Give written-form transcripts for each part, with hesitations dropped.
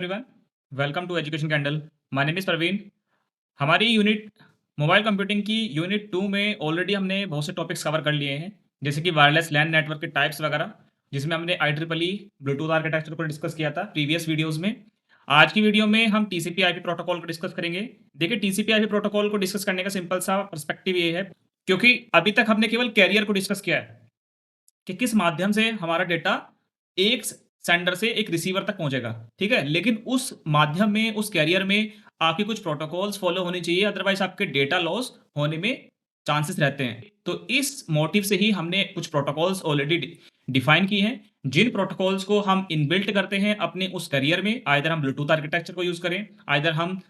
Everyone, welcome to Education Candle. My name is Praveen. हमारी unit mobile computing की unit 2 में already हमने बहुत से टॉपिक्स कवर कर लिए हैं, जैसे कि वायरलेस लैन नेटवर्क के टाइप्स वगैरह, जिसमें हमने IEEE ब्लूटूथ आर्किटेक्चर को डिस्कस किया था प्रीवियस वीडियोस में। आज की वीडियो में हम TCP IP प्रोटोकॉल को डिस्कस करेंगे। देखिए, TCP IP प्रोटोकॉल को डिस्कस करने का सिंपल सा पर्सपेक्टिव ये है, क्योंकि अभी तक हमने केवल कैरियर को डिस्कस किया है कि किस माध्यम से हमारा डेटा एक सेंडर से एक रिसीवर तक पहुंचेगा, ठीक है? लेकिन उस माध्यम में, उस कैरियर में आपके कुछ प्रोटोकॉल्स फॉलो होने चाहिए, अदरवाइज आपके डेटा लॉस होने में चांसेस रहते हैं। तो इस मोटिव से ही हमने कुछ प्रोटोकॉल्स ऑलरेडी डिफाइन किए हैं, जिन प्रोटोकॉल्स को हम इनबिल्ट करते हैं अपने उस कैरियर में। आइदर हम ब्लूटूथ आर्किटेक्चर को यूज करें, आइदर हम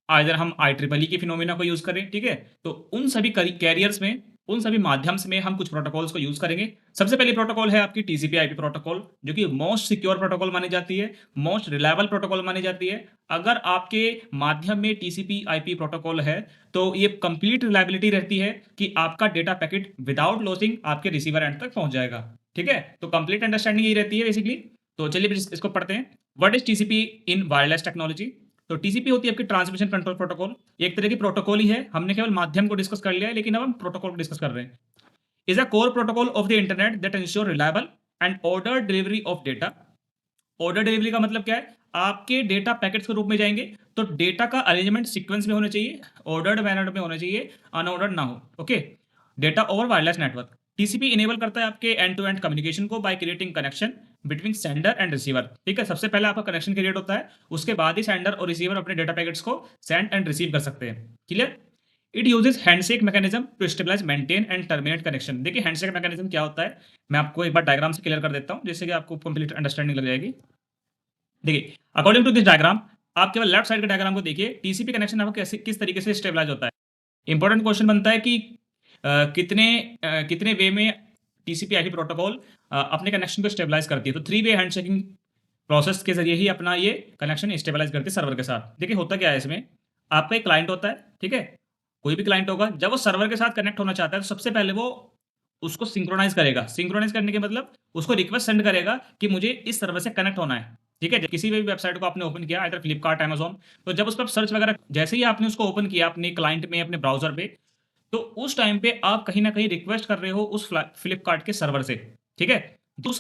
IEEE की फिनोमिना को यूज करें, ठीक है? तो उन सभी कैरियर्स में, उन सभी माध्यम में हम कुछ प्रोटोकॉल्स को यूज करेंगे। सबसे पहली प्रोटोकॉल है आपकी TCP IP प्रोटोकॉल, जो कि मोस्ट सिक्योर प्रोटोकॉल मानी जाती है, मोस्ट रिलायबल प्रोटोकॉल मानी जाती है। अगर आपके माध्यम में TCP IP प्रोटोकॉल है, तो ये कंप्लीट रिलायबिलिटी रहती है कि आपका डेटा पैकेट विदाउट लॉसिंग आपके रिसीवर एंड तक पहुंच जाएगा, ठीक है? तो कंप्लीट अंडरस्टैंडिंग यही रहती है बेसिकली। तो चलिए फिर इसको पढ़ते हैं। What is TCP in wireless technology? तो TCP होती है आपकी ट्रांसमिशन कंट्रोल प्रोटोकॉल। एक तरह की प्रोटोकॉल ही है। हमने केवल माध्यम को डिस्कस कर लिया है, लेकिन अब हम प्रोटोकॉल को डिस्कस कर रहे हैं। Is a core protocol of the internet that ensure reliable and order delivery of data. Order delivery का मतलब क्या है? आपके डेटा पैकेट्स के रूप में जाएंगे, तो डेटा का अरेंजमेंट सीक्वेंस में होना चाहिए, ऑर्डर्ड मैनर में होना चाहिए, अनऑर्डर्ड ना हो। Okay, data over wireless network. TCP enable करता है आपके एंड टू एंड कम्युनिकेशन को by creating connection between sender and receiver, ठीक है? सबसे पहले आपका कनेक्शन क्रिएट होता है, उसके बाद ही सेंडर और रिसीवर अपने डेटा पैकेट्स को सेंड एंड रिसीव कर सकते हैं। Clear? It uses handshake mechanism to stabilise maintain and terminate connection. देखिए, हैंडशेक मैकेनिज्म क्या होता है, मैं आपको एक बार डायग्राम से क्लियर कर देता हूं, जिससे कि आपको कंप्लीट अंडरस्टैंडिंग लग जाएगी। देखिए, अकॉर्डिंग टू दिस डायग्राम, आप केवल लेफ्ट साइड के डायग्राम को देखिए। TCP कनेक्शन आपको कैसे, किस तरीके से स्टेबलाइज होता है। इंपॉर्टेंट क्वेश्चन बनता है कि कितने वे में TCP IP प्रोटोकॉल अपने कनेक्शन को स्टेबलाइज करती है। तो 3 वे हैंडशेकिंग प्रोसेस के जरिए ही अपना ये कनेक्शन स्टेबलाइज करती है सर्वर के साथ। देखिए, होता क्या है इसमें, आपका एक क्लाइंट होता है, ठीक है? कोई भी क्लाइंट होगा, जब वो सर्वर के साथ कनेक्ट होना चाहता है, तो सबसे पहले वो उसको सिंक्रोनाइज करेगा। सिंक्रोनाइज करने के मतलब उसको रिक्वेस्ट सेंड करेगा कि मुझे इस सर्वर से कनेक्ट होना है, ठीक है? किसी भी वेबसाइट को आपने ओपन किया, इधर फ्लिपकार्ट, अमेजोन, तो जब उस पर सर्च वगैरह, जैसे ही आपने उसको ओपन किया अपने क्लाइंट में, अपने ब्राउजर पे, तो उस टाइम पे आप कहीं न कहीं रिक्वेस्ट कर रहे हो उस फ्लिपकार्ट के सर्वर से, ठीक है? तो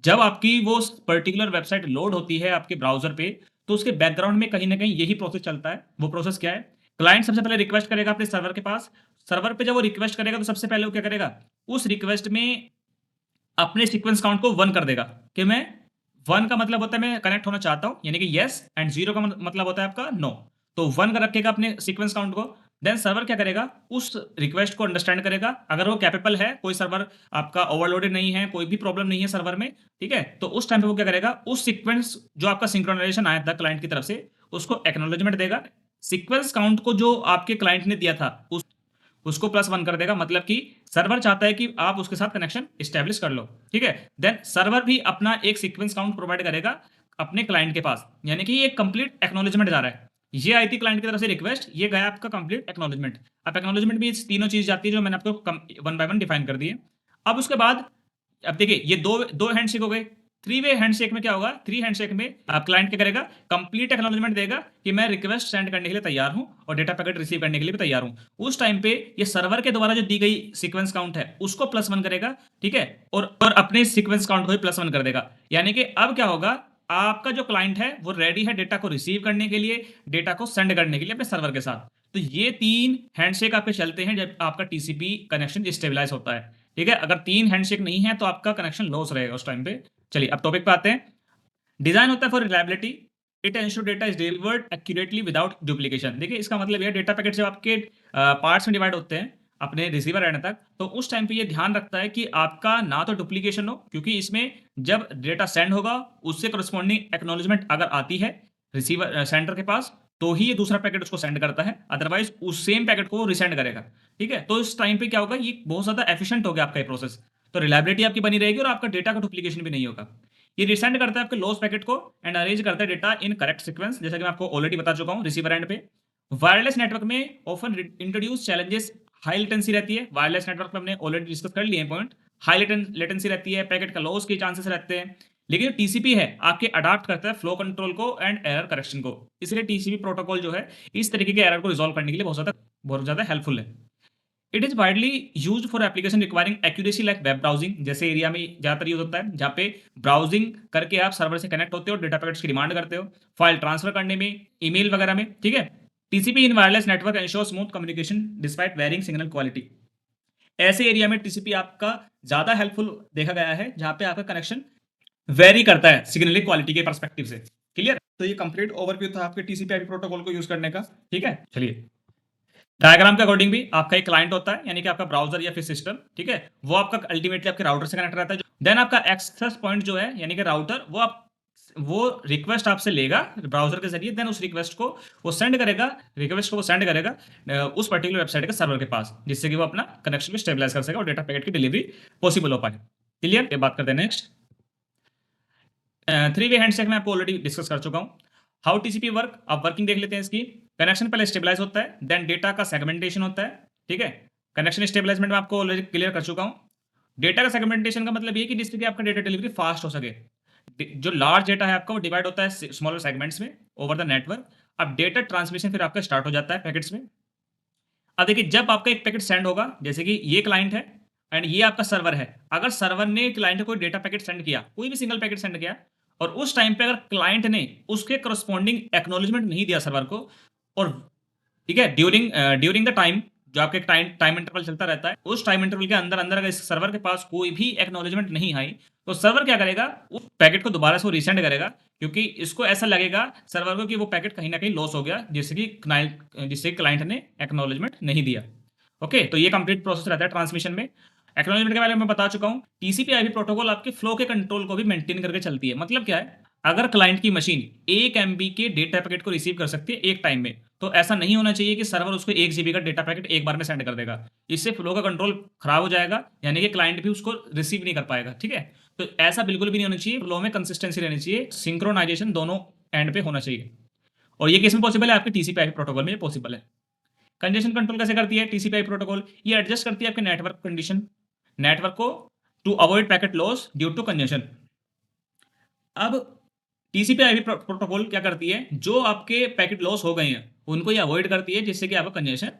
जब आपकी वो पर्टिकुलर वेबसाइट लोड होती है आपके ब्राउज़र पे, तो उसके बैकग्राउंड में कहीं न कहीं यही प्रोसेस चलता है। वो प्रोसेस क्या है? क्लाइंट सबसे पहले रिक्वेस्ट करेगा अपने सर्वर के पास। सर्वर पे जब वो रिक्वेस्ट करेगा, तो सबसे पहले वो क्या करेगा? उस रिक्वेस्ट में अपने सीक्वेंस काउंट को 1 कर देगा कि मैं 1 का मतलब होता है मैं कनेक्ट होना चाहता हूँ, यानी कि येस, एंड 0 का मतलब होता है आपका नो। तो 1 का रखेगा अपने सीक्वेंस काउंट को। देन सर्वर क्या करेगा? उस रिक्वेस्ट को अंडरस्टैंड करेगा। अगर वो कैपेबल है, कोई सर्वर आपका ओवरलोडेड नहीं है, कोई भी प्रॉब्लम नहीं है सर्वर में, ठीक है? तो उस टाइम पे वो क्या करेगा? उस सीक्वेंस जो आपका सिंक्रोनाइजेशन आया था क्लाइंट की तरफ से, उसको एक्नॉलेजमेंट देगा। सीक्वेंस काउंट को जो आपके क्लाइंट ने दिया था, उसको +1 कर देगा, मतलब कि सर्वर चाहता है कि आप उसके साथ कनेक्शन एस्टेब्लिश कर लो, ठीक है? देन सर्वर भी अपना एक सीक्वेंस काउंट प्रोवाइड करेगा अपने क्लाइंट के पास, यानी कि ये कंप्लीट एक्नॉलेजमेंट जा रहा है। ये आई थी क्लाइंट की तरफ से रिक्वेस्ट, ये गया आपका कंप्लीट एक्नॉलेजमेंट। अब एक्नॉलेजमेंट में तीनों चीज जाती है, जो मैंने आपको वन बाय वन डिफाइन कर दी है। अब उसके बाद, अब देखिए, ये दो दो हैंडशेक हो गए। 3 वे हैंडशेक में क्या होगा? 3 हैंडशेक में आप क्लाइंट क्या करेगा? कंप्लीट एक्नॉलेजमेंट देगा कि मैं रिक्वेस्ट सेंड करने के लिए तैयार हूं और डेटा पैकेट रिसीव करने के लिए भी तैयार हूं। उस टाइम पे ये सर्वर के द्वारा जो दी गई सीक्वेंस काउंट है, उसको +1 करेगा, ठीक है? और अपने सीक्वेंस काउंट को भी +1 कर देगा। यानी कि अब क्या होगा? आपका जो क्लाइंट है वो रेडी है डेटा को रिसीव करने के लिए, डेटा को सेंड करने के लिए अपने सर्वर के साथ। तो ये 3 हैंडशेक आपके चलते हैं जब आपका TCP कनेक्शन स्टेबलाइज होता है, ठीक है? अगर 3 हैंडशेक नहीं है, तो आपका कनेक्शन लॉस रहेगा उस टाइम पे। चलिए, अब टॉपिक पे आते हैं। डिजाइन होता है for reliability. It ensure data is delivered accurately without duplication. देखिए, इसका मतलब ये डेटा पैकेट जब आपके पार्ट्स में डिवाइड होते हैं अपने रिसीवर एंड तक, तो उस टाइम पे ये ध्यान रखता है कि आपका ना तो डुप्लीकेशन हो, क्योंकि इसमें जब डेटा सेंड होगा, उससे करस्पॉन्डिंग एक्नॉलेजमेंट अगर आती है रिसीवर सेंडर के पास, तो ही ये दूसरा पैकेट उसको सेंड करता है, अदरवाइज उस सेम पैकेट को रिसेंड करेगा, ठीक है? तो इस टाइम पे क्या होगा? ये बहुत ज्यादा एफिशिएंट हो गया आपका ये प्रोसेस। तो रिलायबिलिटी आपकी बनी रहेगी और आपका डेटा का डुप्लीकेशन भी नहीं होगा। ये रिसेंड करता है आपके लॉस पैकेट को एंड अरेंज करता है डेटा इन करेक्ट सीक्वेंस, जैसा कि मैं आपको ऑलरेडी बता चुका हूं रिसीवर एंड पे। वायरलेस नेटवर्क में often introduce challenges. High latency रहती है वायरलेस नेटवर्क में, हमने ऑलरेडी डिस्कस कर लिए पॉइंट। हाई लेटेंसी रहती है, पैकेट का लॉस के चांसेस रहते हैं, लेकिन जो टीसीपी है आपके अडॉप्ट करता है फ्लो कंट्रोल को एंड एरर करेक्शन को, इसलिए टीसीपी प्रोटोकॉल जो है इस तरीके के एरर को रिजॉल्व करने के लिए बहुत ज़्यादा हेल्पफुल है। It is widely used for application requiring accuracy like web browsing, जैसे एरिया में ज़्यादातर यूज़ होता है, जहाँ पे ब्राउजिंग करके आप सर्वर से कनेक्ट होते हो, डेटा पैकेट्स की डिमांड करते हो, फाइल ट्रांसफर करने में, ईमेल वगैरह में, ठीक है? TCP in wireless network ensure smooth communication despite varying signal quality. ऐसे एरिया में टीसीपी आपका ज़्यादा हेल्पफुल देखा गया है, जहाँ पे आपका कनेक्शन वेरी करता है सिग्नलिंग क्वालिटी के पर्सपेक्टिव से। क्लियर? तो ये कंप्लीट ओवरव्यू था आपके टीसीपी आईपी प्रोटोकॉल को यूज़ करने का, ठीक है? चलिए, डायग्राम के अकॉर्डिंग भी आपका एक क्लाइंट होता है, यानी कि आपका ब्राउज़र या फिर सिस्टम, ठीक है? वो आपका अल्टीमेटली आपके राउटर से कनेक्ट रहता है। देन आपका एक्सेस पॉइंट जो है, यानी कि राउटर, वो रिक्वेस्ट आपसे लेगा ब्राउज़र के ज़रिए, देन उस रिक्वेस्ट को वो सेंड करेगा, उस पर्टिकुलर वेबसाइट के सर्वर के पास, जिससे कि वो अपना कनेक्शन को स्टेबलाइज़ कर सके और डेटा पैकेट की डिलीवरी पॉसिबल हो पाए। क्लियर? ये बात करते हैं नेक्स्ट। थ्री वे हैंडशेक मैं आपको ऑलरेडी डिस्कस कर चुका हूँ। हाउ टीसीपी वर्क, आप वर्किंग देख लेते हैं इसकी। कनेक्शन पहले स्टेबलाइज होता है, देन डेटा का सेगमेंटेशन होता है, ठीक है? कनेक्शन स्टेबलाइजमेंट में आपको ऑलरेडी क्लियर कर चुका हूँ। डेटा का सेगमेंटेशन का मतलब ये है कि जिससे कि आपका डेटा डिलीवरी फास्ट हो सके। जो लार्ज डेटा है आपका, वो डिवाइड होता है स्मॉलर सेगमेंट्स में ओवर द नेटवर्क। अब डेटा ट्रांसमिशन फिर आपका स्टार्ट हो जाता है पैकेट्स में। अब देखिए, जब आपका एक पैकेट सेंड होगा, जैसे कि ये क्लाइंट है एंड ये आपका सर्वर है, अगर सर्वर ने क्लाइंट को डेटा पैकेट सेंड किया, कोई भी सिंगल पैकेट सेंड किया, और उस टाइम पे अगर क्लाइंट ने उसके करस्पॉन्डिंग एक्नॉलेजमेंट नहीं दिया सर्वर को, और ठीक है, ड्यूरिंग द टाइम, जो आपके टाइम टाइम इंटरवल चलता रहता है, उस टाइम इंटरवल के अंदर अंदर अगर इस सर्वर के पास कोई भी एक्नॉलेजमेंट नहीं आई, तो सर्वर क्या करेगा, उस पैकेट को दोबारा से वो रीसेंड करेगा, क्योंकि इसको ऐसा लगेगा सर्वर को कि वो पैकेट कहीं ना कहीं लॉस हो गया, जिससे क्लाइंट ने एक्नॉलेजमेंट नहीं दिया। ओके, तो ये कंप्लीट प्रोसेस रहता है ट्रांसमिशन में। एक्नॉलेजमेंट के बारे में मैं बता चुका हूँ। टीसीपी आईपी प्रोटोकॉल आपके फ्लो के कंट्रोल को भी मेंटेन करके चलती है। मतलब क्या है, अगर क्लाइंट की मशीन 1 एमबी के डेटा पैकेट को रिसीव कर सकती है एक टाइम में, तो ऐसा नहीं होना चाहिए कि सर्वर उसको 1 जीबी का डेटा पैकेट एक बार में सेंड कर देगा। इससे फ्लो का कंट्रोल खराब हो जाएगा, यानी कि क्लाइंट भी उसको रिसीव नहीं कर पाएगा, ठीक है? तो ऐसा बिल्कुल भी नहीं होना चाहिए। फ्लो में कंसिस्टेंसी रहनी चाहिए, सिंक्रोनाइजेशन दोनों एंड पे होना चाहिए, और ये किसमें पॉसिबल है, आपके टीसीपी आईपी प्रोटोकॉल में ये पॉसिबल है। कंजेशन कंट्रोल कैसे करती है टीसीपी आईपी प्रोटोकॉल? ये एडजस्ट करती है आपके नेटवर्क कंडीशन, नेटवर्क को, to avoid packet loss due to congestion. अब टीसीपी आईपी प्रोटोकॉल क्या करती है, जो आपके पैकेट लॉस हो गए हैं उनको ये अवॉइड करती है, जिससे कि आपका कंजेशन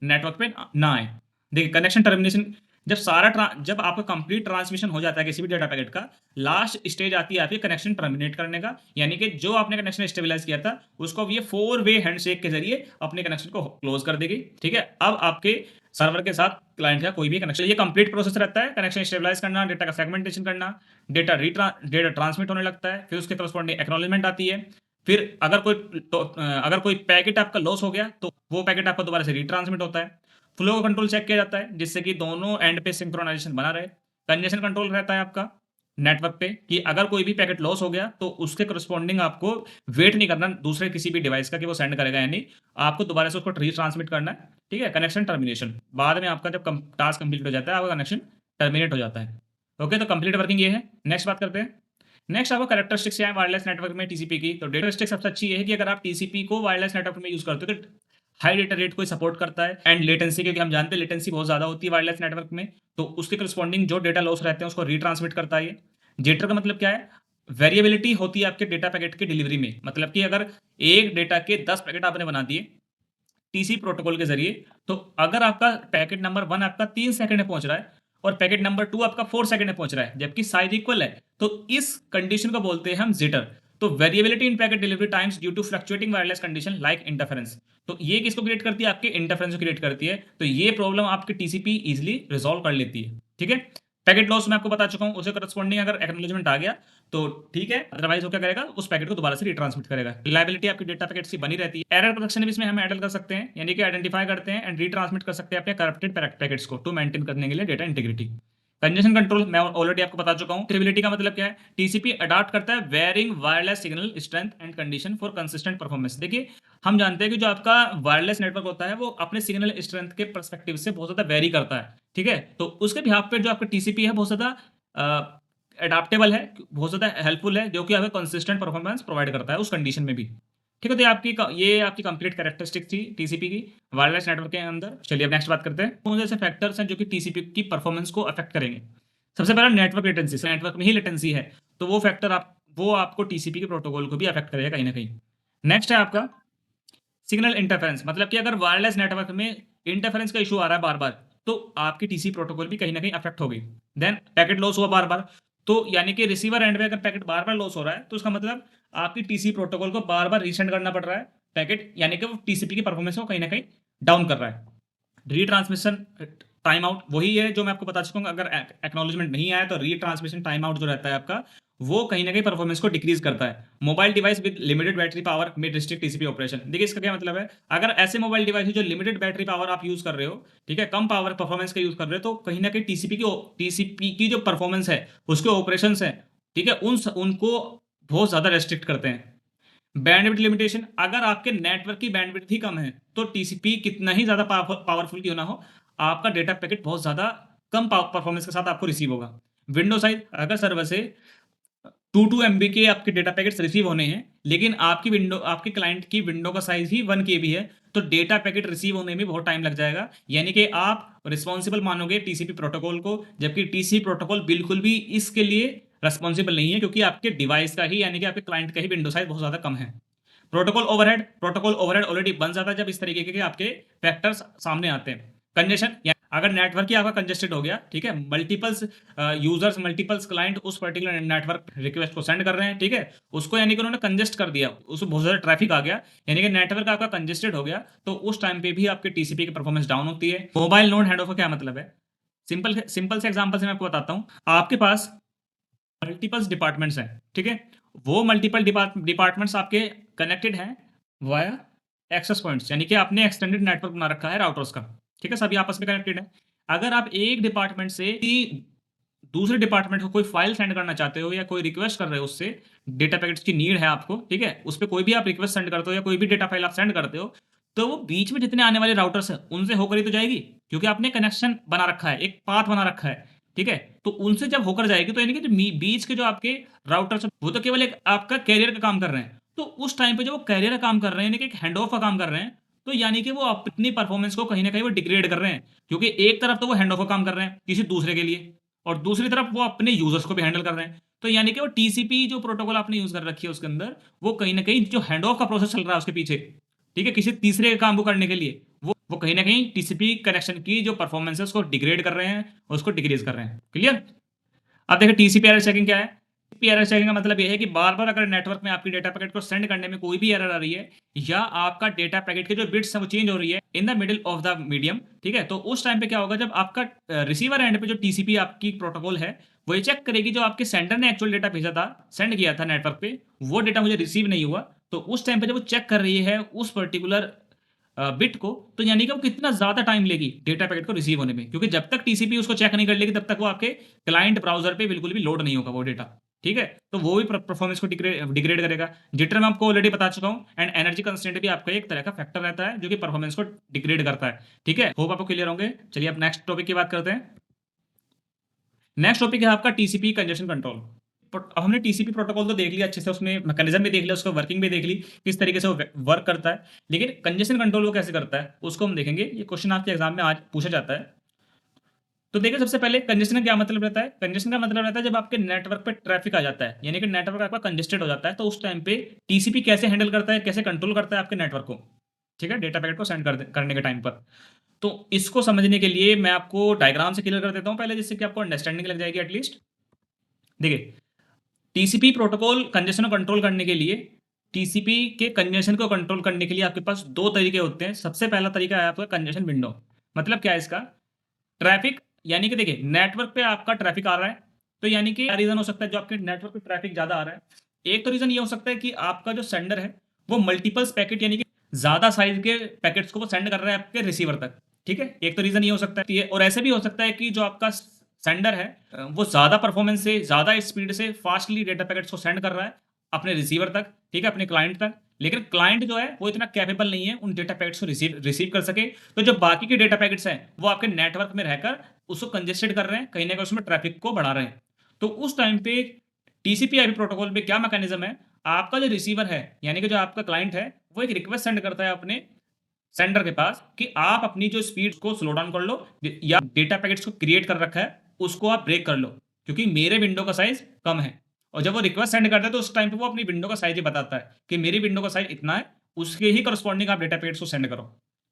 नेटवर्क पे ना आए। देखिए, कनेक्शन टर्मिनेशन, जब आपका कंप्लीट ट्रांसमिशन हो जाता है किसी भी डेटा पैकेट का, लास्ट स्टेज आती है आपकी कनेक्शन टर्मिनेट करने का, यानी कि जो आपने कनेक्शन स्टेबलाइज किया था उसको अब ये 4 वे हैंडशेक के जरिए अपने कनेक्शन को क्लोज कर देगी, ठीक है? अब आपके सर्वर के साथ क्लाइंट का कोई भी कनेक्शन, ये कंप्लीट प्रोसेस रहता है। कनेक्शन स्टेबलाइज करना, डेटा का सेगमेंटेशन करना, डेटा ट्रांसमिट होने लगता है, फिर उसके करस्पॉन्डिंग एक्नॉलेजमेंट आती है। फिर अगर कोई पैकेट आपका लॉस हो गया, तो वो पैकेट आपका दोबारा से रिट्रांसमिट होता है। फ्लो का कंट्रोल चेक किया जाता है, जिससे कि दोनों एंड पे सिंक्रोनाइजेशन बना रहे। कंजेशन कंट्रोल रहता है आपका नेटवर्क पे, कि अगर कोई भी पैकेट लॉस हो गया, तो उसके करस्पॉन्डिंग आपको वेट नहीं करना दूसरे किसी भी डिवाइस का कि वो सेंड करेगा, यानी आपको दोबारा से उसको रिट्रांसमिट करना है, ठीक है? कनेक्शन टर्मिनेशन, बाद में आपका जब टास्क कंप्लीट हो जाता है, आपका कनेक्शन टर्मिनेट हो जाता है। ओके, तो कंप्लीट वर्किंग ये है। नेक्स्ट बात करते हैं। नेक्स्ट आपको कैरेक्टरिस्टिक्स क्या है वायरलेस नेटवर्क में टीसीपी की। तो डेटा सबसे अच्छी ये है कि अगर आप टीसीपी को वायरलेस नेटवर्क में यूज करते हो, तो हाई डेटा रेट को सपोर्ट करता है, एंड लेटेंसी, क्योंकि हम जानते हैं लेटेंसी बहुत ज्यादा होती है वायरलेस नेटवर्क में, तो उसके करस्पॉन्डिंग जो डेटा लॉस रहते हैं उसको रिट्रांसमिट करता है। जेटर का मतलब क्या है, वेरिएबिलिटी होती है आपके डेटा पैकेट की डिलीवरी में। मतलब कि अगर एक डेटा के 10 पैकेट आपने बना दिए टीसी प्रोटोकॉल के जरिए, तो अगर आपका पैकेट नंबर 1 आपका 3 सेकंड में पहुंच रहा है और पैकेट नंबर 2 आपका 4 सेकंड में पहुंच रहा है, जबकि साइज इक्वल है, तो इस कंडीशन को बोलते हैं हम जिटर। तो variability in packet delivery times due to fluctuating wireless condition like interference. तो ये किसको क्रिएट करती है, आपके इंटरफेरेंस को क्रिएट करती है। तो ये प्रॉब्लम आपके टीसीपी इजिली रिजॉल्व कर लेती है, ठीक है? पैकेट लॉस मैं आपको बता चुका हूं, उसे करस्पॉन्डिंग अगर एक्नॉलेजमेंट आ गया तो ठीक है, अदरवाइज वो क्या करेगा, उस पैकेट को दोबारा से रिट्रांसमिट करेगा। रिलायबिलिटी आपकी डेटा पैकेट्स की बनी रहती है। एरर प्रोटेक्शन भी इसमें हम हैंडल कर सकते हैं, यानी कि आइडेंटिफाई करते हैं एंड रिट्रांसमिट कर सकते हैं अपने करप्टेड पैकेट्स को, टू मेंटेन करने के लिए डेटा इंटीग्रिटी। कंजेशन कंट्रोल मैं ऑलरेडी आपको बता चुका हूं। स्टेबिलिटी का मतलब क्या है, टीसीपी अडॉप्ट करता है varying wireless signal strength and condition for consistent performance. देखिए, हम जानते हैं कि जो आपका वायरलेस नेटवर्क होता है वो अपने सिग्नल स्ट्रेंथ के पर्सपेक्टिव से बहुत ज्यादा वेरी करता है, ठीक है? तो उसके बिहाफ पे जो आपका टीसीपी है बहुत ज्यादा एडाप्टेबल है, बहुत ज्यादा हेल्पफुल है, जो कि आपको कंसिस्टेंट परफॉर्मेंस प्रोवाइड करता है उस कंडीशन में भी, ठीक है? तो ये आपकी कंप्लीट कैरेक्टरिस्टिक थी टीसीपी की वायरलेस नेटवर्क के अंदर। चलिए अब नेक्स्ट बात करते हैं, कौन से ऐसे फैक्टर्स हैं जो कि टीसीपी की परफॉर्मेंस को अफेक्ट करेंगे। सबसे पहला नेटवर्क लेटेंसी, नेटवर्क में ही लेटेंसी है, तो वो फैक्टर वो आपको टीसीपी के प्रोटोकॉल को भी अफेक्ट करेगा कहीं ना कहीं। नेक्स्ट है आपका सिग्नल इंटरफेरेंस, मतलब कि अगर वायरलेस नेटवर्क में इंटरफेरेंस का इशू आ रहा है बार बार, तो आपकी टीसी प्रोटोकॉल भी कहीं ना कहीं अफेक्ट होगी। देन पैकेट लॉस हुआ बार बार, तो यानी कि रिसीवर एंड पे अगर पैकेट बार बार लॉस हो रहा है, तो उसका मतलब आपकी टीसी प्रोटोकॉल को बार बार रीसेंड करना पड़ रहा है पैकेट, यानी कि वो टीसीपी की परफॉर्मेंस को कहीं ना कहीं डाउन कर रहा है। रीट्रांसमिशन टाइम आउट वही है जो मैं आपको बता चुका हूँ, अगर एक्नॉलेजमेंट नहीं आया तो रीट्रांसमिशन टाइम आउट जो रहता है आपका, वो कहीं ना कहीं परफॉर्मेंस को डिक्रीज करता है। Mobile device with limited battery power में रिस्ट्रिक्ट टीसीपी ऑपरेशन, देखिए इसका क्या मतलब है, अगर ऐसे मोबाइल डिवाइस जो लिमिटेड बैटरी पावर आप यूज कर रहे हो, ठीक है, कम पावर परफॉर्मेंस का यूज कर रहे हो, तो कहीं ना कहीं टीसीपी की जो परफॉर्मेंस है, उसके ऑपरेशन है, ठीक है, उनको बहुत ज्यादा रेस्ट्रिक्ट करते हैं। बैंडविड्थ लिमिटेशन, अगर आपके नेटवर्क की बैंडविड्थ ही कम है, तो टीसीपी कितना ही ज्यादा पावरफुल क्यों ना हो, आपका डेटा पैकेट बहुत ज्यादा कम परफॉर्मेंस के साथ आपको रिसीव होगा। विंडो साइज, अगर सर्वर से 2 MB के आपके डेटा पैकेट्स रिसीव होने हैं, लेकिन आपके क्लाइंट की विंडो का साइज ही 1 KB है, तो डेटा पैकेट रिसीव होने में बहुत टाइम लग जाएगा, यानी कि आप रिस्पॉन्सिबल मानोगे टीसीपी प्रोटोकॉल को, जबकि टीसीपी प्रोटोकॉल बिल्कुल भी इसके लिए रिस्पॉन्सिबल नहीं है, क्योंकि आपके डिवाइस का ही, यानी कि आपके क्लाइंट का ही विंडो साइज बहुत ज्यादा कम है। प्रोटोकॉल ओवरहेड ऑलरेडी बन जाता है जब इस तरीके के आपके फैक्टर्स सामने आते हैं। कंजेशन, अगर नेटवर्क ही आपका कंजेस्टेड हो गया, ठीक है, मल्टीपल्स यूजर्स, मल्टीपल्स क्लाइंट उस पर्टिकुलर नेटवर्क रिक्वेस्ट को सेंड कर रहे हैं, ठीक है, उसको यानी कि उन्होंने कंजेस्ट कर दिया, उसमें बहुत ज्यादा ट्रैफिक आ गया, यानी कि नेटवर्क आपका कंजेस्टेड हो गया, तो उस टाइम पे भी आपके टीसीपी की परफॉर्मेंस डाउन होती है। मोबाइल नोड हैंड ऑफ का क्या मतलब है, सिंपल सिंपल से एग्जांपल से मैं आपको बताता हूं। आपके पास मल्टीपल्स डिपार्टमेंट्स हैं, ठीक है, वो मल्टीपल डिपार्टमेंट्स आपके कनेक्टेड हैं वाया एक्सेस पॉइंट्स, यानी कि आपने एक्सटेंडेड नेटवर्क बना रखा है राउटर्स का, ठीक है, सभी आपस में कनेक्टेड है। अगर आप एक डिपार्टमेंट से दूसरे डिपार्टमेंट को कोई फाइल सेंड करना चाहते हो या कोई रिक्वेस्ट कर रहे हो, उससे डेटा पैकेट्स की नीड है आपको, ठीक है, उस पर कोई भी आप रिक्वेस्ट सेंड करते हो या कोई भी डेटा फाइल आप सेंड करते हो, तो वो बीच में जितने आने वाले राउटर्स हैं उनसे होकर ही तो जाएगी, क्योंकि आपने कनेक्शन बना रखा है, एक पाथ बना रखा है, ठीक है, तो उनसे जब होकर जाएगी, तो यानी कि जो बीच के जो आपके राउटर्स हैं, वो तो केवल एक आपका कैरियर का काम कर रहे हैं, तो उस टाइम पे जब वो कैरियर का काम कर रहे हैं, यानी कि एक हैंड ऑफ का काम कर रहे हैं, तो यानी कि वो अपनी परफॉर्मेंस को कहीं ना कहीं वो डिग्रेड कर रहे हैं, क्योंकि एक तरफ तो वो हैंड ऑफ का काम कर रहे हैं किसी दूसरे के लिए, और दूसरी तरफ वो अपने यूजर्स को भी हैंडल कर रहे हैं, तो यानी कि वो टीसीपी जो प्रोटोकॉल आपने यूज कर रखी है उसके अंदर, वो कहीं ना कहीं जो हैंड ऑफ का प्रोसेस चल रहा है उसके पीछे, ठीक है, किसी तीसरे काम को करने के लिए, वो कहीं ना कहीं टीसीपी कनेक्शन की जो परफॉर्मेंस है उसको डिग्रेड कर रहे हैं, उसको डिक्रीज कर रहे हैं। क्लियर? अब देखिए टीसीपी एरर चेकिंग क्या है। टीसीपी एरर चेकिंग का मतलब यह है कि बार बार अगर नेटवर्क में आपकी डेटा पैकेट को सेंड करने में कोई भी एरर आ रही है, या आपका डेटा पैकेट के जो बिट्स है वो चेंज हो रही है in the middle of the medium, ठीक है, तो उस टाइम पे क्या होगा, जब आपका रिसीवर एंड पे जो टीसीपी आपकी प्रोटोकॉल है, वो ये चेक करेगी जो आपके सेंडर ने एक्चुअल डेटा भेजा था, सेंड किया था नेटवर्क पे, वो डेटा मुझे रिसीव नहीं हुआ, तो उस टाइम पे जब वो चेक कर रही है उस पर्टिकुलर बिट को, तो यानी कि वो कितना ज्यादा टाइम लेगी डेटा पैकेट को रिसीव होने में, क्योंकि जब तक टीसीपी उसको चेक नहीं कर लेगी, तब तक वो आपके क्लाइंट ब्राउजर पे बिल्कुल भी लोड नहीं होगा वो डेटा, ठीक है, तो वो भी परफॉर्मेंस को डिग्रेड करेगा। जिटर मैं आपको ऑलरेडी बता चुका हूँ, एंड एनर्जी कंस्टेंट भी आपका एक तरह का फैक्टर रहता है जो कि परफॉर्मेंस को डिग्रेड करता है, ठीक है, होप आपको क्लियर होंगे। चलिए अब नेक्स्ट टॉपिक की बात करते हैं। नेक्स्ट टॉपिक है आपका टीसीपी कंजेशन कंट्रोल। अब हमने टीसीपी प्रोटोकॉल तो देख लिया अच्छे से, उसमें मैकेनिज्म भी देख लिया, उसका वर्किंग भी देख ली, किस तरीके से वो वर्क करता है, लेकिन कंजेशन कंट्रोल वो कैसे करता है उसको हम देखेंगे। ये क्वेश्चन आपके एग्जाम में आज पूछा जाता है। तो देखिए सबसे पहले कंजेशन का क्या मतलब रहता है। कंजेशन का मतलब रहता है जब आपके नेटवर्क पे ट्रैफिक आ जाता है, यानी कि नेटवर्क आपका कंजेस्टेड हो जाता है, तो उस टाइम पे टीसीपी कैसे हैंडल करता है, कैसे कंट्रोल करता है आपके नेटवर्क को, ठीक है, डेटा पैकेट को सेंड करने के टाइम पर। तो इसको समझने के लिए मैं आपको डायग्राम से क्लियर कर देता हूं पहले, जिससे कि आपको अंडरस्टैंडिंग लग जाएगी एटलीस्ट। देखिए टीसीपी प्रोटोकॉल कंजेशन को कंट्रोल करने के लिए, टीसीपी के कंजेशन को कंट्रोल करने के लिए आपके पास दो तरीके होते हैं। सबसे पहला तरीका है आपका कंजेशन विंडो। मतलब क्या है इसका, ट्रैफिक, यानी कि देखिए नेटवर्क पे आपका ट्रैफिक आ रहा है, तो यानी कि रीजन हो सकता है जो आपके नेटवर्क पे ट्रैफिक ज्यादा आ रहा है। एक तो रीजन ये हो सकता है कि आपका जो सेंडर है वो मल्टीपल्स पैकेट, यानी कि ज्यादा साइज के पैकेट्स को वो सेंड कर रहा है आपके रिसीवर तक, ठीक है, एक तो रीजन ये हो सकता है। और ऐसे भी हो सकता है कि जो आपका सेंडर है वो ज्यादा परफॉर्मेंस से, ज्यादा स्पीड से फास्टली डेटा पैकेट्स को सेंड कर रहा है अपने रिसीवर तक, ठीक है, अपने क्लाइंट तक, लेकिन क्लाइंट जो है वो इतना कैपेबल नहीं है उन डेटा पैकेट्स को रिसीव कर सके। तो जो बाकी के डेटा पैकेट्स हैं वो आपके नेटवर्क में रहकर उसको कंजेस्टेड कर रहे हैं, कहीं ना कहीं उसमें ट्रैफिक को बढ़ा रहे हैं। तो उस टाइम पे टीसीपी आईपी प्रोटोकॉल पे क्या मैकेनिज्म है, आपका जो रिसीवर है यानी कि जो आपका क्लाइंट है, वो एक रिक्वेस्ट सेंड करता है अपने सेंडर के पास कि आप अपनी जो स्पीड को स्लो डाउन कर लो, या डेटा पैकेट्स को क्रिएट कर रखा है उसको आप ब्रेक कर लो, क्योंकि मेरे विंडो का साइज कम है। और जब वो रिक्वेस्ट सेंड करता है तो उस टाइम पे वो अपनी विंडो का साइज ही बताता है कि मेरी विंडो का साइज इतना है, उसके ही करस्पॉन्डिंग आप डेटा पैकेट्स को सेंड करो।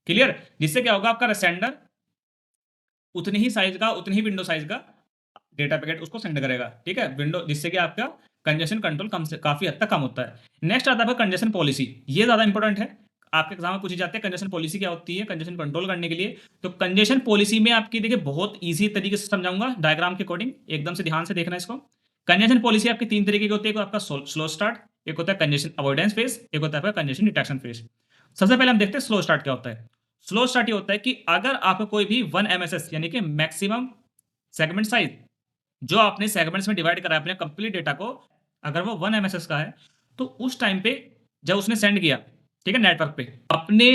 क्लियर? जिससे क्या होगा, आपका सेंडर उतनी ही साइज का, उतनी ही विंडो साइज का डेटा पैकेट उसको सेंड करेगा। ठीक है, विंडो, जिससे कि आपका कंजेशन कंट्रोल कम से काफी हद तक कम होता है। नेक्स्ट आता है कंजेशन पॉलिसी। ये ज्यादा इंपॉर्टेंट है, आपके एग्जाम में पूछी जाती है कंजेशन पॉलिसी क्या होती है कंजेशन कंट्रोल करने के लिए। तो कंजेशन पॉलिसी में आपकी देखिए बहुत ईजी तरीके से समझाऊंगा डायग्राम के अकॉर्डिंग, एकदम से ध्यान से देखना इसको। कंजेशन पॉलिसी आपकी तीन तरीके की होती है, एक आपका स्लो स्टार्ट, एक होता है कंजेशन अवॉइडेंस फेज, एक होता है आपका कंजेशन डिटेक्शन फेज। सबसे पहले हम देखते हैं स्लो स्टार्ट क्या होता है। स्लो स्टार्ट ये होता है कि अगर आपका कोई भी 1 एमएसएस यानी कि मैक्सिमम सेगमेंट साइज जो आपने सेगमेंट्स में डिवाइड करा है अपने कंप्लीट डेटा को, अगर वो 1 एमएसएस का है, तो उस टाइम पे जब उसने सेंड किया, ठीक है, नेटवर्क पे अपने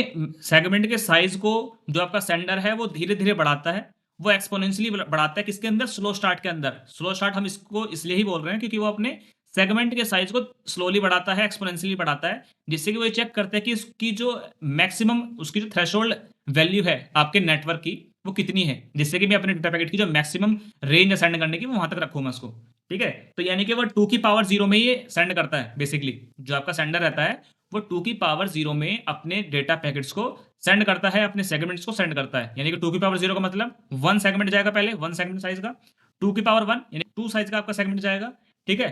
सेगमेंट के साइज को, जो आपका सेंडर है वो धीरे धीरे बढ़ाता है, वो एक्सपोनेंशियली बढ़ाता है। किसके अंदर? स्लो स्टार्ट के अंदर। स्लो स्टार्ट हम इसको इसलिए ही बोल रहे हैं क्योंकि वो अपने सेगमेंट के साइज को स्लोली बढ़ाता है, एक्सपोनेंशियली बढ़ाता है, जिससे कि वो ये चेक करता है कि उसकी जो मैक्सिमम, उसकी जो थ्रेशोल्ड वैल्यू है आपके नेटवर्क की, वो कितनी है, जिससे कि मैं अपने डेटा पैकेट की जो मैक्सिमम रेंज है सेंड करने की, वो वहां तक रखूंगा उसको। ठीक है, तो यानी कि वो 2 की पावर 0 में ये सेंड करता है। बेसिकली जो आपका सेंडर रहता है वो 2 की पावर 0 में अपने डेटा पैकेट्स को सेंड करता है, अपने सेगमेंट्स को सेंड करता है। यानी कि 2 की पावर 0 का मतलब 1 सेगमेंट जाएगा, पहले 1 सेगमेंट साइज का, 2 की पावर 1 यानी 2 साइज का आपका सेगमेंट जाएगा। ठीक है,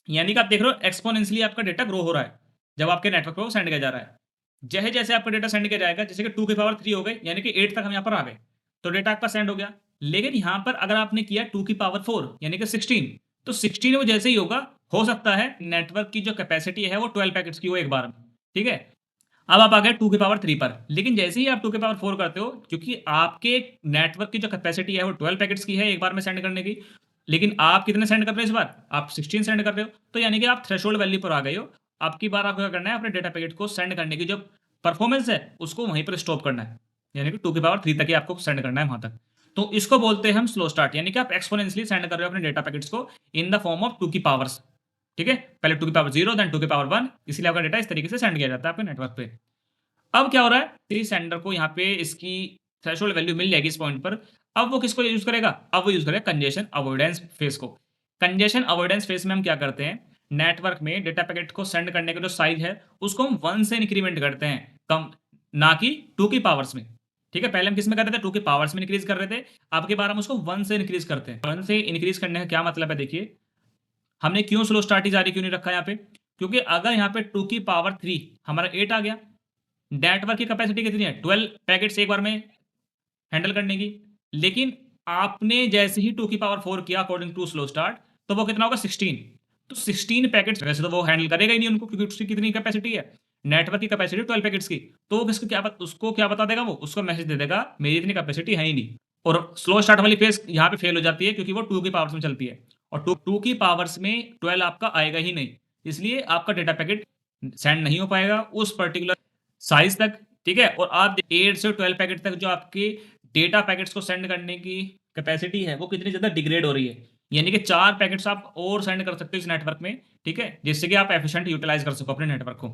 यानी कि आप देख रहे हो एक्सपोनेंशियली आपका डेटा ग्रो हो रहा है जब आपके नेटवर्क पर सेंड किया जा रहा है। जैसे जैसे आपका डेटा सेंड किया जाएगा, जैसे कि 2 की पावर 3 हो गई, यानी कि 8 तक हम यहाँ पर आ गए, तो डेटा आपका सेंड हो गया। लेकिन यहाँ पर अगर आपने किया 2 की पावर 4 यानी कि 16, तो 16 वो जैसे ही होगा, हो सकता है नेटवर्क की जो कैपेसिटी है वो 12 पैकेट्स की हो एक बार में। ठीक है, अब आप आ गए 2 की पावर 3 पर, लेकिन जैसे ही आप 2 की पावर 4 करते हो, क्योंकि आपके नेटवर्क की जो कैपेसिटी है वो 12 पैकेट्स की है एक बार में सेंड करने की, लेकिन आप कितने सेंड कर रहे हो इस बार? आप 16 सेंड कर रहे हो, तो यानी कि आप थ्रेशोल्ड वैल्यू पर आ गए हो। आपकी बार आपको क्या करना है, अपने डेटा पैकेट को सेंड करने की जो परफॉर्मेंस है उसको वहीं पर स्टॉप करना है, यानी कि 2 की पावर 3 तक ही आपको सेंड करना है वहां तक। तो इसको बोलते हैं हम स्लो स्टार्ट, यानी कि आप एक्सपोनेंशियली सेंड कर रहे हो अपने डेटा पैकेट्स को इन द फॉर्म ऑफ 2 की पावर्स। ठीक है, पहले 2 की पावर 0 देन 2 की पावर 1, इसलिए आपका डेटा इस तरीके से सेंड किया जाता है आपके नेटवर्क पे। अब क्या हो रहा है, थ्री सेंडर को यहाँ पे इसकी थ्रेशोल्ड वैल्यू मिल जाएगी इस पॉइंट पर। अब वो किसको यूज करेगा? अब वो यूज करेगा कंजेशन अवॉइडेंस फेस को। कंजेशन अवॉइडेंस फेस में हम क्या करते हैं, नेटवर्क में डेटा पैकेट को सेंड करने का जो साइज है उसको हम 1 से इंक्रीमेंट करते हैं, कम ना कि 2 की पावर्स में। ठीक है, पहले हम किस में कर रहे थे? 2 की पावर्स में इंक्रीज कर रहे थे। अब की बार हम उसको 1 से इंक्रीज करते हैं। 1 से इंक्रीज करने का क्या मतलब है, देखिए हमने क्यों स्लो स्टार्ट ही जारी क्यों नहीं रखा यहाँ पे, क्योंकि अगर यहाँ पे 2 की पावर 3 हमारा 8 आ गया, नेटवर्क की कैपेसिटी कितनी है? 12 पैकेट्स एक बार में हैंडल करने की। लेकिन आपने जैसे ही 2 की पावर 4 किया अकॉर्डिंग टू स्लो स्टार्ट, तो वो कितना होगा? 16। तो 16 पैकेट्स, वैसे तो वो हैंडल करेगा ही नहीं उनको, क्योंकि उसकी कितनी कैपेसिटी है, नेटवर्क की कैपेसिटी 12 पैकेट्स की। तो वो किसको क्या उसको क्या बता देगा, वो उसको मैसेज दे देगा मेरी इतनी कैपेसिटी है ही नहीं। और स्लो स्टार्ट वाली फेज यहाँ पे फेल हो जाती है, क्योंकि वो 2 की पावर्स में चलती है, और 2 की पावर्स में 12 आपका आएगा ही नहीं, इसलिए आपका डेटा पैकेट सेंड नहीं हो पाएगा उस पर्टिकुलर साइज तक। ठीक है, और आप 8 से 12 पैकेट तक जो आपके डेटा पैकेट्स को सेंड करने की कैपेसिटी है वो कितनी ज़्यादा डिग्रेड हो रही है, यानी कि 4 पैकेट्स आप और सेंड कर सकते हो इस नेटवर्क में। ठीक है, जिससे कि आप एफिशिएंट यूटिलाइज कर सको अपने नेटवर्क को।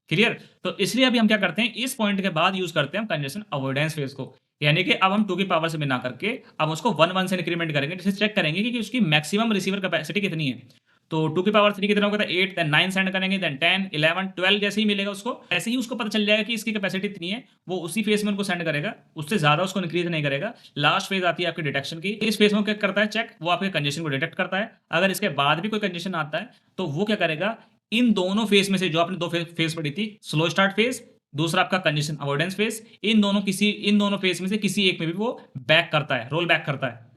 क्लियर? तो इसलिए अभी हम क्या करते हैं, इस पॉइंट के बाद यूज करते हैं हम कंजेशन अवॉइडेंस फेज को, यानी कि अब हम 2 की पावर से बिना करके अब उसको 1 से इंक्रीमेंट करेंगे, जिससे चेक करेंगे कि उसकी मैक्सिमम रिसीवर कैपेसिटी कितनी है। तो 2 की पावर 3 कितना होगा? 8, देन 9 सेंड करेंगे, देन 10, 11, 12 जैसे ही मिलेगा उसको, ऐसे ही उसको पता चल जाएगा कि इसकी कैपेसिटी इतनी है, वो उसी फेज में उनको सेंड करेगा, उससे ज़्यादा उसको इंक्रीज नहीं करेगा। लास्ट फेज आती है आपकी डिटेक्शन की। इस फेज में क्या करता है चेक, वो आपके कंजेशन को डिटेक्ट करता है। अगर इसके बाद भी कोई कंजेशन आता है तो वो क्या करेगा, इन दोनों फेज में से, जो आपने दो फेज पढ़ी थी, स्लो स्टार्ट फेज, दूसरा आपका कंजेशन अवॉइडेंस फेज, इन दोनों फेज में से किसी एक में भी वो बैक करता है, रोल बैक करता है।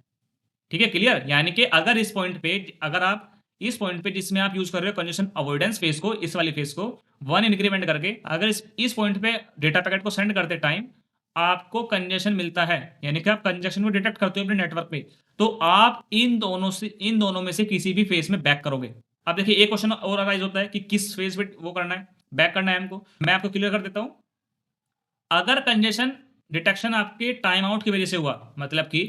ठीक है, क्लियर? यानी कि अगर इस पॉइंट पे, अगर आप इस पॉइंट पे जिसमें आप यूज कर रहे हो कंजेशन अवॉइडेंस फेज को, इस वाली फेज को 1 इंक्रीमेंट करके अगर इस पॉइंट पे डेटा पैकेट को सेंड करते टाइम आपको कंजेशन मिलता है, यानी कि आप कंजेशन को डिटेक्ट करते हो अपने नेटवर्क पे, तो आप इन दोनों में से किसी भी फेज में बैक करोगे। अब देखिए एक क्वेश्चन और अराइज होता है कि किस फेज पे वो करना है, बैक करना है हमको। मैं आपको क्लियर कर देता हूं। अगर कंजेशन डिटेक्शन आपके टाइम आउट की वजह से हुआ, मतलब कि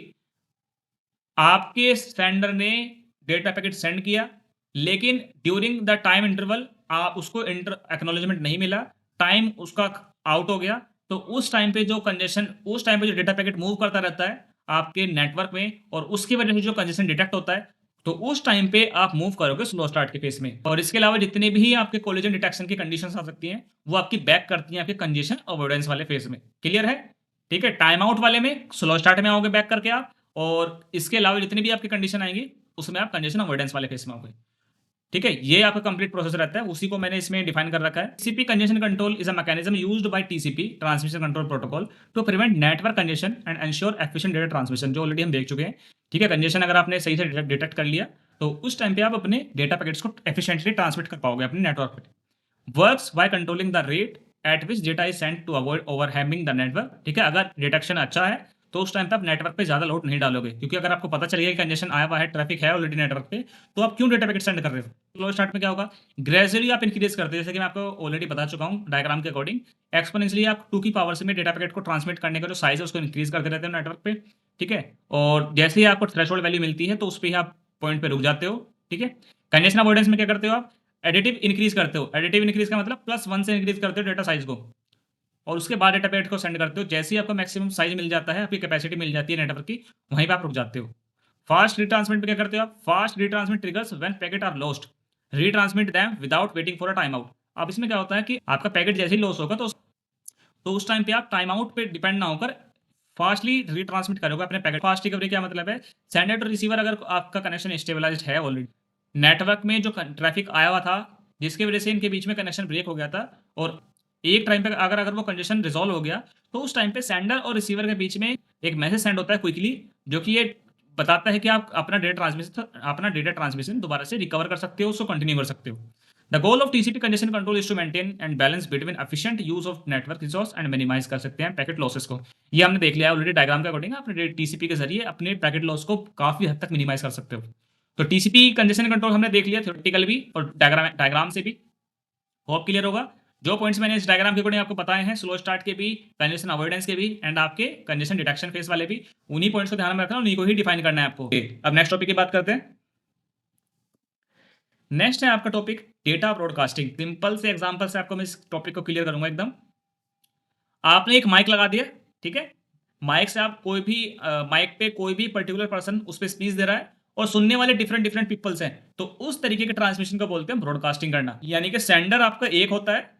आपके सेंडर ने डेटा पैकेट सेंड किया, लेकिन ड्यूरिंग द टाइम इंटरवल आप उसको एक्नॉलेजमेंट नहीं मिला, टाइम उसका आउट हो गया, तो उस टाइम पे जो कंजेशन, उस टाइम पे जो डेटा पैकेट मूव करता रहता है, आपके नेटवर्क में और उसकी वजह से जो कंजेशन डिटेक्ट होता है, तो उस टाइम पे आप मूव करोगे स्लो स्टार्ट के फेस में। और इसके अलावा जितने भी आपके कोलिजन डिटेक्शन की कंडीशंस आ सकती हैं, वो आपकी बैक करती हैं आपके कंजेशन अवॉइडेंस वाले फेस में। क्लियर है? ठीक है, टाइम आउट वाले में स्लो स्टार्ट में आओगे बैक करके आप, और इसके अलावा जितनी भी आपकी कंडीशन आएंगी उसमें आप कंजेशन अवॉइडेंस वाले फेस में आओगे। ठीक है, ये आपका कंप्लीट प्रोसेस रहता है, उसी को मैंने इसमें डिफाइन कर रखा है। TCP congestion control is a mechanism used by TCP transmission control protocol to prevent network congestion and ensure efficient data transmission, जो ऑलरेडी हम देख चुके हैं। ठीक है, कंजेशन अगर आपने सही से डिटेक्ट कर लिया तो उस टाइम पे आप अपने डेटा पैकेट्स को एफिशिएंटली ट्रांसमिट कर पाओगे अपने नेटवर्क पे। Works by controlling the rate at which data is sent to avoid overwhelming the network. ठीक है, अगर डिटेक्शन अच्छा है तो उस टाइम पे आप नेटवर्क पे ज्यादा लोड नहीं डालोगे, क्योंकि अगर आपको पता चल गया कि कंजेशन आया हुआ है, ट्रैफिक है ऑलरेडी नेटवर्क पे, तो आप क्यों डेटा पैकेट सेंड कर रहे हो। स्लो स्टार्ट में क्या होगा, ग्रेजुअली आप इंक्रीज करते हैं, जैसे कि मैं आपको ऑलरेडी बता चुका हूँ डायग्राम के अकॉर्डिंग। एक्सपोनेंशियली आप 2 की पावर से में डेटा पैकेट को ट्रांसमिट करने का जो साइज है उसको इंक्रीज करते रहते हो नेटवर्क पे। ठीक है, और जैसे ही आपको थ्रेशोल्ड वैल्यू मिलती है तो उस पर ही आप पॉइंट पे रुक जाते हो। ठीक है, कंजेशन अवॉइडेंस में क्या करते हो आप, एडिटिव इंक्रीज करते हो। एडिटिव इंक्रीज का मतलब +1 से इंक्रीज करते हो डेटा साइज को, और उसके बाद डेटा पैकेट को सेंड करते हो। जैसे ही आपको मैक्सिमम साइज मिल जाता है, आपकी कैपेसिटी मिल जाती है नेटवर्क की, वहीं पे आप रुक जाते हो। फास्ट रिट्रांसमिट में क्या करते हो आप, fast retransmit triggers when packet are lost, retransmit them without waiting for a time out. अब इसमें क्या होता है कि आपका पैकेट जैसे ही लॉस होगा तो उस टाइम पे आप टाइम आउट पे डिपेंड ना होकर फास्टली रिट्रांसमिट करोगे अपने पैकेट। फास्ट रिकवरी क्या मतलब है, सेंडर टू रिसीवर अगर आपका कनेक्शन स्टेबलाइज्ड है ऑलरेडी, नेटवर्क में जो ट्रैफिक आया हुआ था जिसकी वजह से इनके बीच में कनेक्शन ब्रेक हो गया था, और एक टाइम पे अगर अगर वो कंडीशन रिजॉल्व हो गया, तो उस टाइम पे सेंडर और रिसीवर के बीच में एक मैसेज सेंड होता है क्विकली, जो कि ये बताता है कि आप अपना डेटा ट्रांसमिशन दोबारा से रिकवर कर सकते हो, उसको कंटिन्यू कर सकते हो। The goal of TCP congestion control is to maintain and balance between efficient use of network resource and minimise कर सकते हैं पैकेट लॉसेस को। ये हमने देख लिया है ऑलरेडी डायग्राम के अकॉर्डिंग, अपने टीसीपी के जरिए अपने पैकेट लॉस को काफी हद तक मिनिमाइज कर सकते हो। तो टीसीपी कंजेशन कंट्रोल हमने देख लिया थ्योरेटिकल भी और डायग्राम से भी। होप क्लियर होगा। जो पॉइंट्स मैंने इस डायग्राम के अकॉर्डिंग आपको बताए हैं, स्लो स्टार्ट के भी, कंजेशन अवॉइडेंस के भी, एंड आपके कंजेशन डिटेक्शन फेस वाले भी, उन्हीं पॉइंट्स को ध्यान में रखना और उन्हीं को ही डिफाइन करना है आपको। अब नेक्स्ट टॉपिक की बात करते हैं। नेक्स्ट है आपका टॉपिक डेटा ब्रॉडकास्टिंग। सिंपल से एग्जांपल से आपको मैं इस टॉपिक को क्लियर करूंगा एकदम। आपने एक माइक लगा दिया, ठीक है, माइक से आप कोई भी माइक पे कोई भी पर्टिकुलर पर्सन उस पर स्पीच दे रहा है और सुनने वाले डिफरेंट डिफरेंट पीपल्स हैं, तो उस तरीके के ट्रांसमिशन को बोलते हैं ब्रॉडकास्टिंग करना। यानी कि सेंडर आपका एक होता है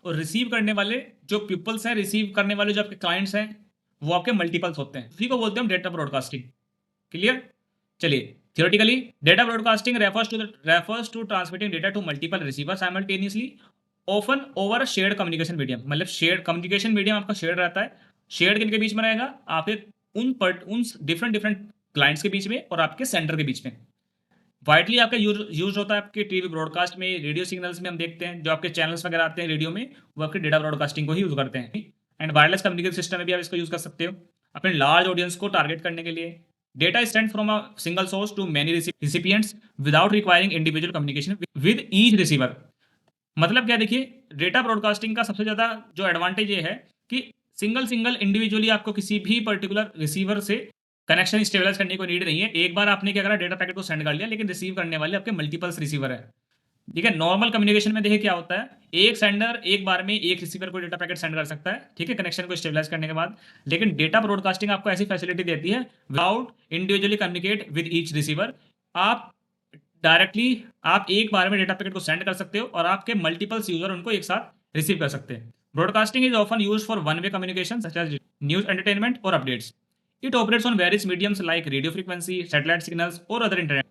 और रिसीव करने वाले जो पीपल्स हैं, रिसीव करने वाले जो आपके क्लाइंट्स हैं, वो आपके मल्टीपल्स होते हैं। उसी को बोलते हैं हम डेटा ब्रॉडकास्टिंग। क्लियर? चलिए, theoretically data broadcasting refers to transmitting data to multiple receivers simultaneously, often over a shared communication medium। मतलब शेयर्ड कम्युनिकेशन मीडियम आपका शेयर्ड रहता है। शेयर्ड किनके बीच में रहेगा, आपके उन डिफरेंट डिफरेंट क्लाइंट्स के बीच में और आपके सेंटर के बीच में। वाइडली आपका यूज होता है आपके टीवी ब्रॉडकास्ट में, रेडियो सिग्नल्स में हम देखते हैं जो आपके चैनल्स वगैरह आते हैं रेडियो में, वो आपके डेटा ब्रॉडकास्टिंग को ही यूज करते हैं। एंड वायरलेस कम्युनिकेशन सिस्टम में भी आप इसको यूज कर सकते हो अपने लार्ज ऑडियंस को टारगेट करने के लिए। Data is sent from a single source to many recipients without requiring individual communication with each receiver। मतलब क्या, देखिए, डेटा ब्रॉडकास्टिंग का सबसे ज्यादा जो एडवांटेज ये है कि सिंगल सिंगल इंडिविजुअली आपको किसी भी पर्टिकुलर रिसीवर से कनेक्शन स्टेबलाइज करने को नीड नहीं है। एक बार आपने क्या करा, डेटा पैकेट को सेंड कर लिया, लेकिन रिसीव करने वाले आपके मल्टीपल्स रिसीवर है। ठीक है, नॉर्मल कम्युनिकेशन में देखिए क्या होता है, एक सेंडर एक बार में एक रिसीवर को डेटा पैकेट सेंड कर सकता है, ठीक है, कनेक्शन को स्टेबलाइज करने के बाद। लेकिन डेटा ब्रॉडकास्टिंग आपको ऐसी फैसिलिटी देती है without individually communicate with each receiver. आप डायरेक्टली आप एक बार में डेटा पैकेट को सेंड कर सकते हो और आपके मल्टीपल्स यूजर उनको एक साथ रिसीव कर सकते हैं। Broadcasting is often used for one way communication such as news, entertainment और updates. It operates on various mediums like radio frequency, satellite signals और अदर इंटरनेट।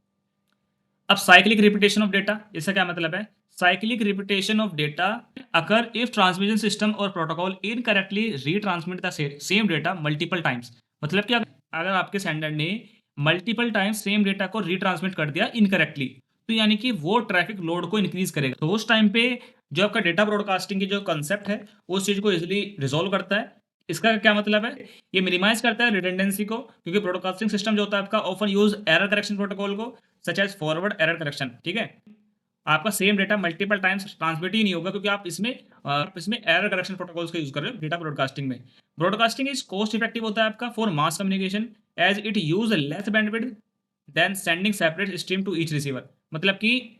अब साइक्लिक रिपीटेशन ऑफ डेटा, इसका क्या मतलब है, cyclic repetition of data occur if transmission system और protocol incorrectly retransmit the same data multiple times. मतलब कि अगर आपके सेंडर ने मल्टीपल टाइम्स सेम डेटा को रीट्रांसमिट कर दिया इनकरेक्टली, तो यानी कि वो ट्रैफिक लोड को इंक्रीज करेगा। तो उस टाइम पे जो आपका डेटा ब्रॉडकास्टिंग की जो कंसेप्ट है उस चीज को इजिली रिजोल्व करता है। इसका क्या मतलब है, ये मिनिमाइज करता है रिडंडेंसी को, क्योंकि ब्रॉडकास्टिंग सिस्टम जो होता है आपका often use error correction protocol को, such as forward error correction. ठीक है, आपका same data multiple times transmit ही नहीं होगा, क्योंकि आप इसमें एरर करेक्शन प्रोटोकॉल्स का यूज कर रहे हो डेटा ब्रॉडकास्टिंग में। ब्रॉडकास्टिंग इज कॉस्ट इफेक्टिव होता है आपका for mass communication as it use less bandwidth than sending separate stream to each receiver. मतलब कि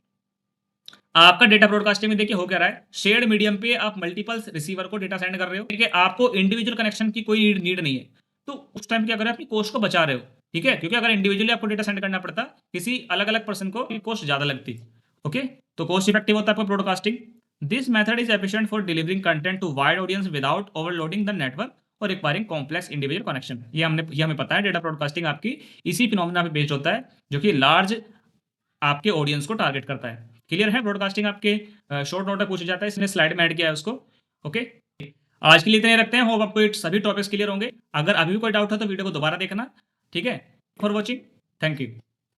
आपका डेटा ब्रॉडकास्टिंग में देखिए हो क्या रहा है, शेयर्ड मीडियम पे आप मल्टीपल रिसीवर को डेटा सेंड कर रहे हो, ठीक है, आपको इंडिविजुअल कनेक्शन की कोई नीड नहीं है। तो उस टाइम क्या करें, अपनी कॉस्ट को बचा रहे हो, ठीक है? क्योंकि अगर इंडिविजुअली आपको डेटा सेंड करना पड़ता, किसी अलग-अलग पर्सन को कॉस्ट ज़्यादा लगती, ओके? तो कॉस्ट इफेक्टिव होता है आपका broadcasting. This method is efficient for delivering content to wide audience without overloading the network और रिक्वायरिंग कॉम्प्लेक्स इंडिविजुअल कनेक्शन। ये हमें पता है, डेटा ब्रॉडकास्टिंग आपकी इसी फिनोमेना पे बेस्ड होता है, जो कि लार्ज आपके ऑडियंस को टारगेट करता है। क्लियर है? ब्रॉडकास्टिंग आपके शॉर्ट नोट में पूछा जाता है, इसने स्लाइड में ऐड किया है उसको। ओके, आज के लिए इतने रखते हैं। होप आपको ये सभी टॉपिक्स क्लियर होंगे। अगर अभी भी कोई डाउट है तो वीडियो को दोबारा देखना, ठीक है? For watching, thank you.